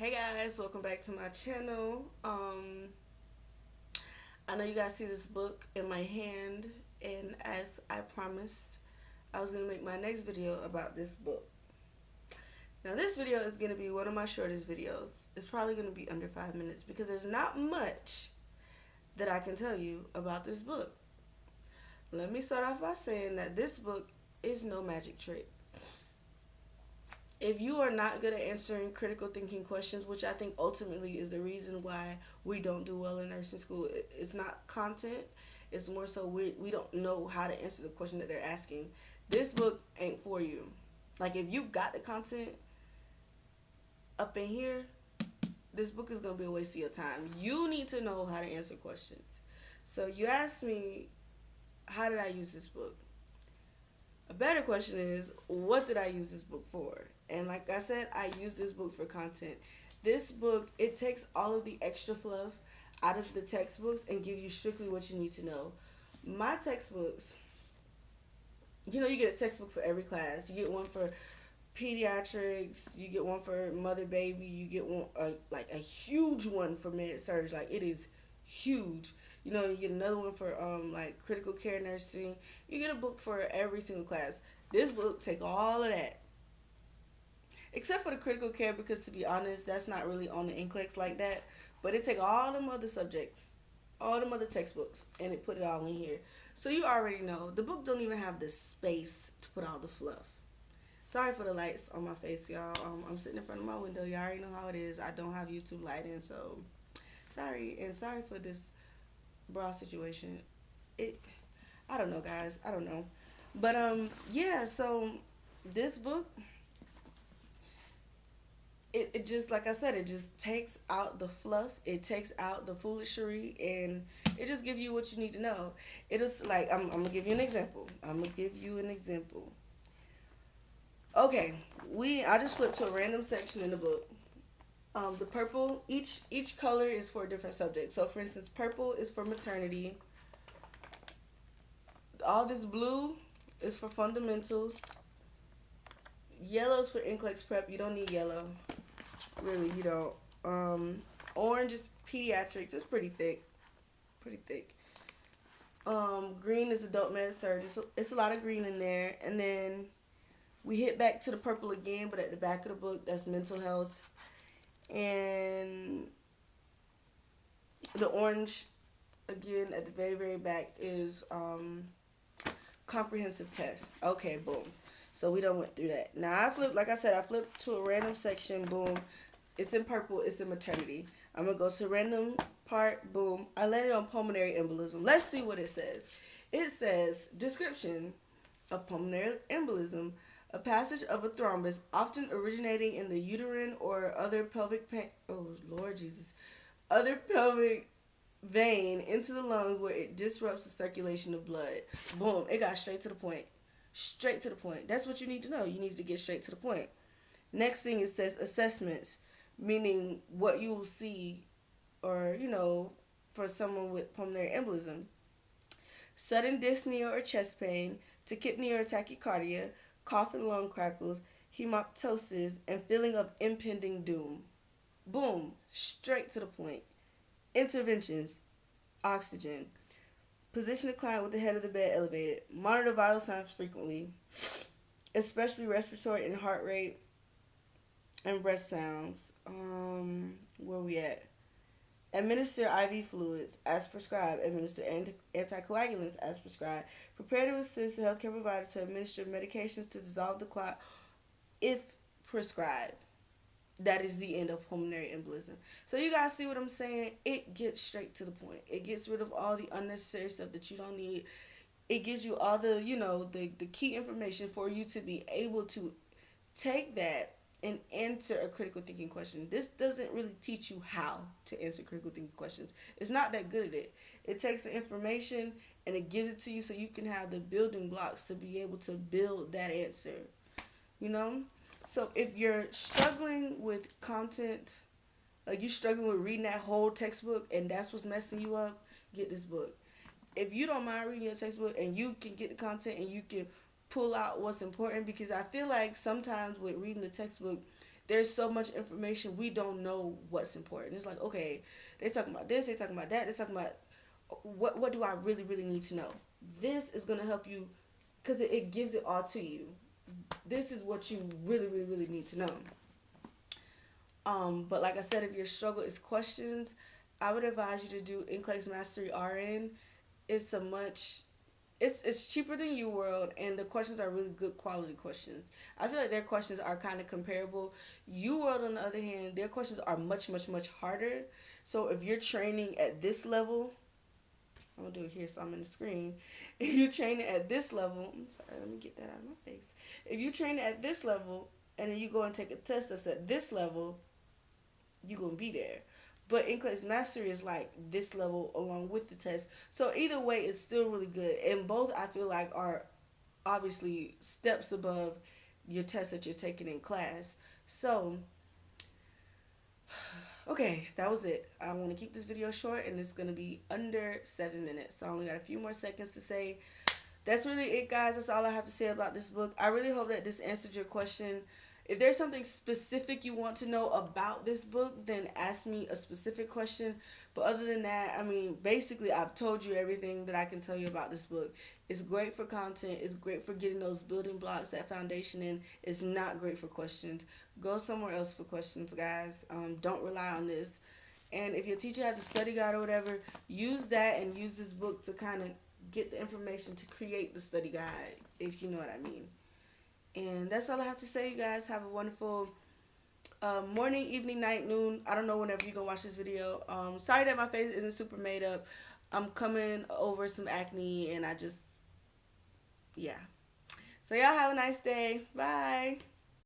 Hey guys, welcome back to my channel. I know you guys see this book in my hand, and as I promised, I was gonna make my next video about this book. Now, this video is gonna be one of my shortest videos. It's probably gonna be under 5 minutes because there's not much that I can tell you about this book. Let me start off by saying that this book is no magic trick. If you are not good at answering critical thinking questions, which I think ultimately is the reason why we don't do well in nursing school, it's not content. It's more so we don't know how to answer the question that they're asking. This book ain't for you. Like, if you got the content up in here, this book is going to be a waste of your time. You need to know how to answer questions. So you asked me, how did I use this book? A better question is, what did I use this book for? And like I said, I use this book for content. This book, it takes all of the extra fluff out of the textbooks and give you strictly what you need to know. My textbooks, you get a textbook for every class. You get one for pediatrics, you get one for mother baby, you get one like a huge one for med surg. Like, it is huge. You get another one for like critical care nursing. You get a book for every single class. This book take all of that, except for the critical care, because to be honest, that's not really on the NCLEX like that. But it take all them other subjects, all them other textbooks, and it put it all in here. So you already know the book don't even have the space to put all the fluff. Sorry for the lights on my face, y'all. I'm sitting in front of my window. Y'all already know how it is. I don't have YouTube lighting, so sorry. And sorry for this bra situation. I don't know, guys. I don't know. But yeah, so this book, it just, like I said, it just takes out the fluff, it takes out the foolishery, and it just gives you what you need to know. It's like, I'm gonna give you an example. Okay, I just flipped to a random section in the book. The purple, each color is for a different subject. So, for instance, purple is for maternity. All this blue is for fundamentals. Yellow is for NCLEX prep. You don't need yellow. Really, you don't. Orange is pediatrics. It's pretty thick. Green is adult med surg. It's a lot of green in there. And then we hit back to the purple again, but at the back of the book, that's mental health. And the orange, again, at the very, very back, is comprehensive test. Okay, boom. So we done went through that. Now, I flipped to a random section, boom. It's in purple, it's in maternity. I'm going to go to random part, boom. I landed on pulmonary embolism. Let's see what it says. It says, description of pulmonary embolism, a passage of a thrombus often originating in the uterine or other pelvic other pelvic vein into the lungs where it disrupts the circulation of blood. Boom, it got straight to the point. That's what you need to know. You need to get straight to the point. Next thing, it says assessments, meaning what you will see, or for someone with pulmonary embolism: sudden dyspnea or chest pain, tachypnea or tachycardia, cough and lung crackles, hemoptysis, and feeling of impending doom. Boom, straight to the point. Interventions: oxygen, position the client with the head of the bed elevated, monitor vital signs frequently, especially respiratory and heart rate and breath sounds. Where we at? Administer IV fluids as prescribed. Administer anticoagulants as prescribed. Prepare to assist the healthcare provider to administer medications to dissolve the clot if prescribed. That is the end of pulmonary embolism. So you guys see what I'm saying? It gets straight to the point. It gets rid of all the unnecessary stuff that you don't need. It gives you all the, the key information for you to be able to take that and answer a critical thinking question. This doesn't really teach you how to answer critical thinking questions. It's not that good at it. It takes the information and it gives it to you so you can have the building blocks to be able to build that answer. So if you're struggling with content, like you're struggling with reading that whole textbook and that's what's messing you up, get this book. If you don't mind reading your textbook and you can get the content and you can pull out what's important, because I feel like sometimes with reading the textbook, there's so much information, we don't know what's important. It's like, okay, they talking about this, they talking about that, they talking about what do I really really need to know. This is gonna help you because it gives it all to you. This is what you really really really need to know. But like I said, if your struggle is questions, I would advise you to do NCLEX Mastery RN. It's a much it's cheaper than UWorld, and the questions are really good quality questions. I feel like their questions are kind of comparable. UWorld, on the other hand, their questions are much much much harder. So if you're training at this level, I'm gonna do it here so I'm in the screen. If you're training at this level, I'm sorry, let me get that out of my face. If you train at this level and then you go and take a test that's at this level, you're gonna be there. But NCLEX Mastery is like this level along with the test. So either way, it's still really good. And both I feel like are obviously steps above your test that you're taking in class. So, okay, that was it. I want to keep this video short and it's going to be under 7 minutes. So I only got a few more seconds to say. That's really it, guys. That's all I have to say about this book. I really hope that this answered your question. If there's something specific you want to know about this book, then ask me a specific question. But other than that, I mean, basically, I've told you everything that I can tell you about this book. It's great for content. It's great for getting those building blocks, that foundation in. It's not great for questions. Go somewhere else for questions, guys. Don't rely on this. And if your teacher has a study guide or whatever, use that and use this book to kind of get the information to create the study guide, if you know what I mean. And that's all I have to say, you guys. Have a wonderful morning, evening, night, noon. I don't know whenever you're going to watch this video. Sorry that my face isn't super made up. I'm coming over some acne and I just, yeah. So y'all have a nice day. Bye.